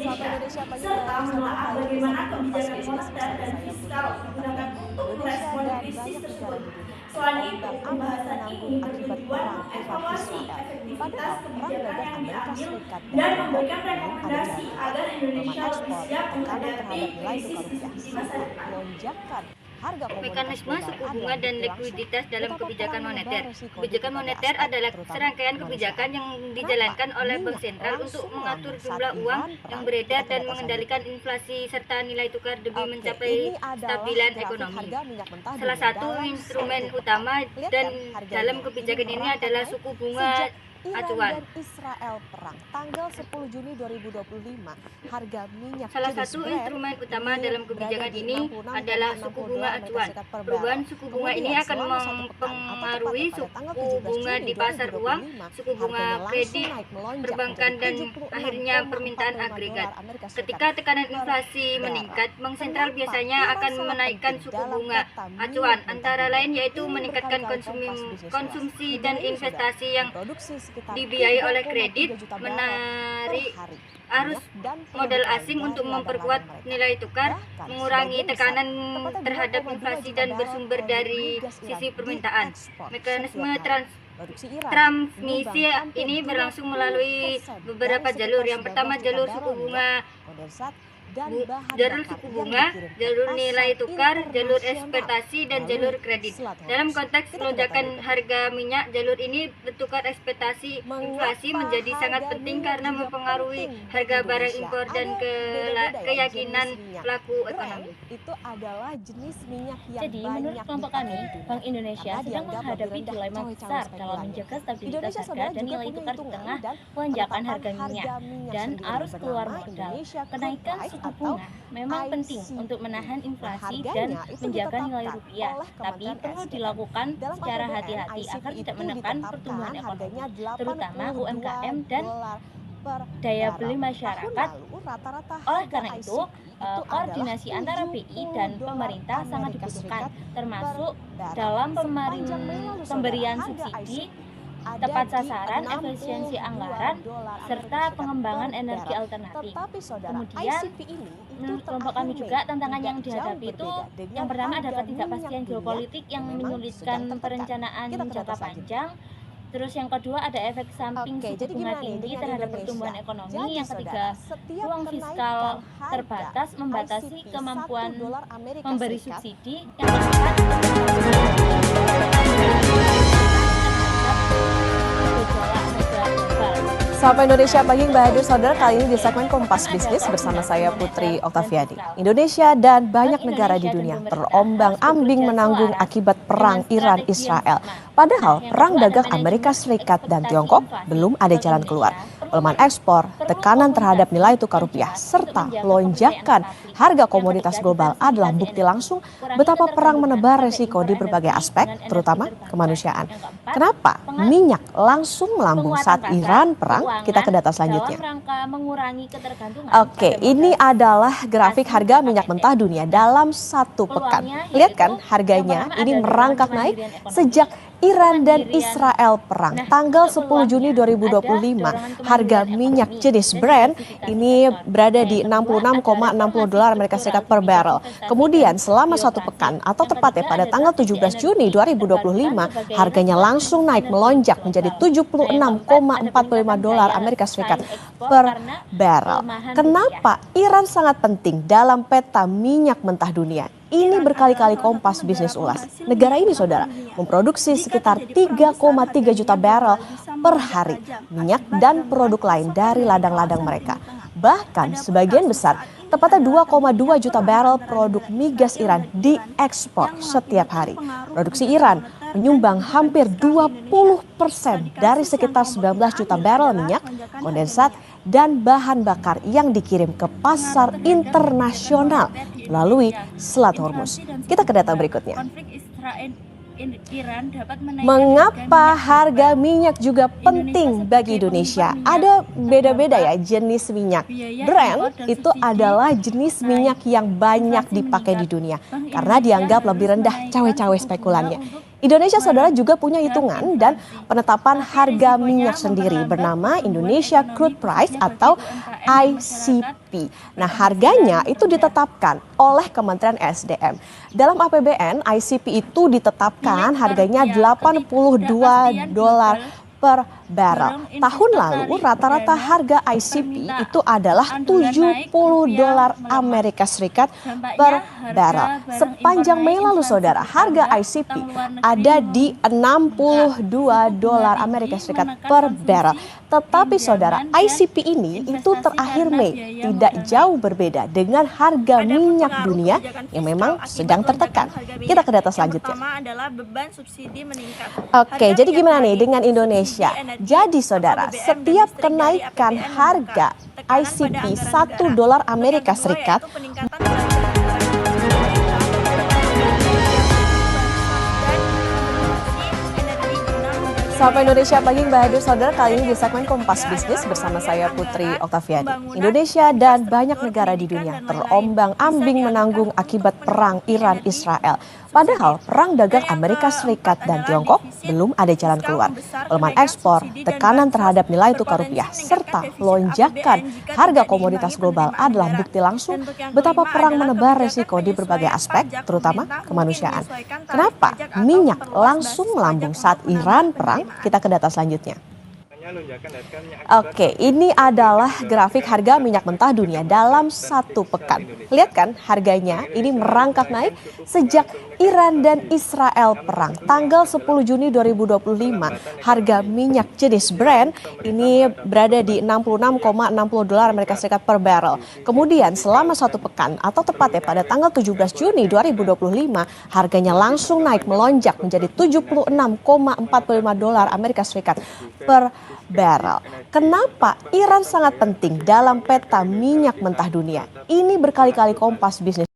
Sapa Indonesia, Indonesia pagi serta Mbak Sadar menelaah kali ini bagaimana bersama Kompas kebijakan Bisnis moneter bersama dan saya Putri fiskal digugakan Oktaviani. untuk Indonesia merespon dan krisis banyak negara tersebut. di dunia Selain itu, terombang-ambing pembahasan menanggung ini akibat bertujuan perang mengevaluasi Iran-Israel. efektivitas Padahal perang kebijakan dagang yang Amerika diambil Serikat dan dan Tiongkok memberikan belum ada rekomendasi jalan keluar. agar Pelemahan Indonesia lebih ekspor, siap tekanan menghadapi terhadap nilai krisis tukar rupiah, di masa serta depan. lonjakan harga komoditas Mekanisme global suku adalah bunga dan bukti langsung likuiditas dalam betapa kebijakan perang moneter. menebar resiko di Kebijakan berbagai moneter aspek, adalah terutama serangkaian kebijakan kemanusiaan. yang Kenapa dijalankan oleh Bank minyak Sentral untuk langsung mengatur melambung saat jumlah uang Iran yang perang? beredar Kita dan ke data mengendalikan selanjutnya. inflasi serta nilai tukar demi Oke, mencapai ini adalah stabilan grafik ekonomi. harga minyak mentah Salah dunia satu dalam instrumen satu pekan. utama Lihat dan kan harganya dalam kebijakan ini merangkak adalah naik suku bunga sejak Iran acuan. dan Israel perang tanggal 10 Juni 2025. Harga minyak Salah jenis satu Brent instrumen utama ini dalam berada kebijakan di ini adalah suku bunga acuan. per Perubahan barrel. suku bunga ini Kemudian akan selama satu pekan atau mempengaruhi tepatnya pada tanggal suku 17 bunga Juni di pasar uang, 2025, suku bunga harganya langsung kredit, naik melonjak perbankan, dan menjadi akhirnya permintaan 76,45 agregat. dolar Amerika Serikat Ketika tekanan per inflasi barrel. meningkat, Bank Sentral Kenapa biasanya Iran akan sangat menaikkan penting suku dalam bunga peta minyak acuan, mentah antara dunia? lain yaitu Ini meningkatkan berkali-kali Kompas Bisnis konsumsi ulas. dan Negara ini, investasi saudara, yang memproduksi sekitar dibiayai oleh 3,3 kredit, juta barrel per menarik hari arus minyak dan modal produk lain asing dari untuk memperkuat ladang-ladang mereka. nilai tukar, Bahkan mengurangi sebagian besar, tekanan tepatnya terhadap 2,2 inflasi juta dan barrel bersumber produk dari migas Iran sisi permintaan. diekspor Mekanisme setiap hari. Produksi Iran transmisi menyumbang hampir ini berlangsung melalui 20% beberapa dari jalur. sekitar Yang pertama 19 juta jalur barrel suku bunga, minyak, kondensat, dan bahan jalur bakar suku yang bunga, dikirim ke jalur pasar nilai tukar, jalur internasional ekspektasi, dan melalui jalur kredit. Selat Dalam Hormuz. konteks Kita ke data lonjakan berikutnya. harga minyak, jalur ini bertukar ekspektasi inflasi Mengapa menjadi sangat harga penting minyak karena juga mempengaruhi penting bagi harga barang Indonesia? impor dan Ada beda-beda ya keyakinan jenis minyak. pelaku Brent ekonomi. itu adalah jenis minyak yang Jadi, banyak menurut kelompok dipakai kami, di dunia Bank Indonesia karena sedang dianggap menghadapi lebih rendah dilema cawe-cawe besar dalam spekulannya. menjaga stabilitas Indonesia, harga saudara, dan juga nilai punya tukar di hitungan tengah dan lonjakan penetapan harga minyak dan sendiri arus keluar bernama modal. Indonesia Crude Kenaikan Price suku atau bunga memang penting ICP. untuk menahan inflasi dan Harganya itu menjaga nilai ditetapkan rupiah, oleh tapi Kementerian perlu SDM. dilakukan Dalam secara APBN, hati-hati ICP agar tidak itu menekan ditetapkan pertumbuhan harganya ekonomi, terutama 82 UMKM dan dolar per daya barrel. beli Tahun masyarakat. lalu rata-rata Oleh harga karena itu, ICP koordinasi adalah antara BI 70 dan dolar pemerintah sangat Amerika dibutuhkan, Serikat termasuk per barrel. dalam Sepanjang Mei lalu, pemberian saudara, harga subsidi, ICP ada tepat di sasaran, 62 efisiensi anggaran, dolar serta Amerika Serikat pengembangan per energi barrel. alternatif. Tetapi saudara, Kemudian, ICP ini itu menurut kelompok terakhir kami Mei juga tantangan tidak yang dihadapi jauh itu berbeda dengan yang pertama ada harga ketidakpastian minyak dunia geopolitik yang memang menyulitkan sedang tertekan. perencanaan Kita ke data jangka selanjutnya. panjang. Terus yang kedua ada efek samping Oke, suku jadi bunga gimana nih tinggi dengan terhadap Indonesia? pertumbuhan ekonomi. Jadi, Yang ketiga, saudara, setiap ruang kenaikan fiskal harga terbatas membatasi ICP kemampuan 1 dolar Amerika memberi Serikat subsidi. Yang keempat, gejolak harga global. Sapa Indonesia pagi Mbak Hadir, saudara, kali ini di segmen Kompas Bisnis bersama saya Putri Oktaviani. Indonesia dan banyak negara di dunia terombang-ambing menanggung akibat perang Iran-Israel. Padahal perang dagang Amerika Serikat dan Tiongkok belum ada jalan keluar. Pelemahan ekspor, tekanan terhadap nilai tukar rupiah, serta lonjakan harga komoditas global adalah bukti langsung betapa perang menebar resiko di berbagai aspek, terutama kemanusiaan. Kenapa minyak langsung melambung saat Iran perang? Kita ke data selanjutnya. Oke, ini adalah grafik harga minyak mentah dunia dalam satu pekan. Lihat kan harganya ini merangkak naik sejak Iran dan Israel perang. Tanggal 10 Juni 2025, harga minyak jenis Brent ini berada di 66,60 dolar Amerika Serikat per barrel. Kemudian selama satu pekan atau tepatnya pada tanggal 17 Juni 2025, harganya langsung naik melonjak menjadi 76,45 dolar Amerika Serikat per barrel. Kenapa Iran sangat penting dalam peta minyak mentah dunia? Ini berkali-kali Kompas Bisnis ulas. Negara ini, saudara, memproduksi sekitar 3,3 juta barrel per hari minyak dan produk lain dari ladang-ladang mereka. Bahkan sebagian besar, tepatnya 2,2 juta barrel produk migas Iran diekspor setiap hari. Produksi Iran menyumbang hampir 20% dari sekitar 19 juta barrel minyak, kondensat, dan bahan bakar yang dikirim ke pasar internasional melalui Selat Hormuz. Kita ke data berikutnya. Mengapa harga minyak juga penting bagi Indonesia? Ada beda-beda ya jenis minyak. Brent itu adalah jenis minyak yang banyak dipakai di dunia karena dianggap lebih rendah cawe-cawe spekulannya. Indonesia, saudara, juga punya hitungan dan penetapan harga minyak sendiri bernama Indonesia Crude Price atau ICP. Nah, harganya itu ditetapkan oleh Kementerian SDM. Dalam APBN, ICP itu ditetapkan harganya $82 per barrel. Tahun lalu rata-rata harga ICP itu adalah $70 Amerika Serikat per barrel. Sepanjang Mei lalu, saudara, harga ICP ada di $62 Amerika Serikat per barrel. Tetapi, saudara, ICP ini itu terakhir Mei tidak jauh berbeda dengan harga minyak dunia yang memang sedang tertekan. Kita ke data selanjutnya. Oke, jadi gimana nih dengan Indonesia? Jadi, saudara, setiap kenaikan harga ICP $1 Amerika Serikat Sapa Indonesia Pagi, Mbak Hadu, saudara, kali ini di segmen Kompas Bisnis bersama saya Putri Oktaviani. Indonesia dan banyak negara di dunia terombang-ambing menanggung akibat perang Iran-Israel. Padahal perang dagang Amerika Serikat dan Tiongkok belum ada jalan keluar. Pelemahan ekspor, tekanan terhadap nilai tukar rupiah, serta lonjakan harga komoditas global adalah bukti langsung betapa perang menebar resiko di berbagai aspek, terutama kemanusiaan. Kenapa minyak langsung melambung saat Iran perang? Kita ke data selanjutnya. Oke, ini adalah grafik harga minyak mentah dunia dalam satu pekan. Lihat kan, harganya ini merangkak naik sejak Iran dan Israel perang. Tanggal 10 Juni 2025, harga minyak jenis Brent ini berada di $66,60 Amerika Serikat per barrel. Kemudian selama satu pekan, atau tepatnya pada tanggal 17 Juni 2025, harganya langsung naik melonjak menjadi $76,45 Amerika Serikat per barrel. Kenapa Iran sangat penting dalam peta minyak mentah dunia? Ini berkali-kali Kompas Bisnis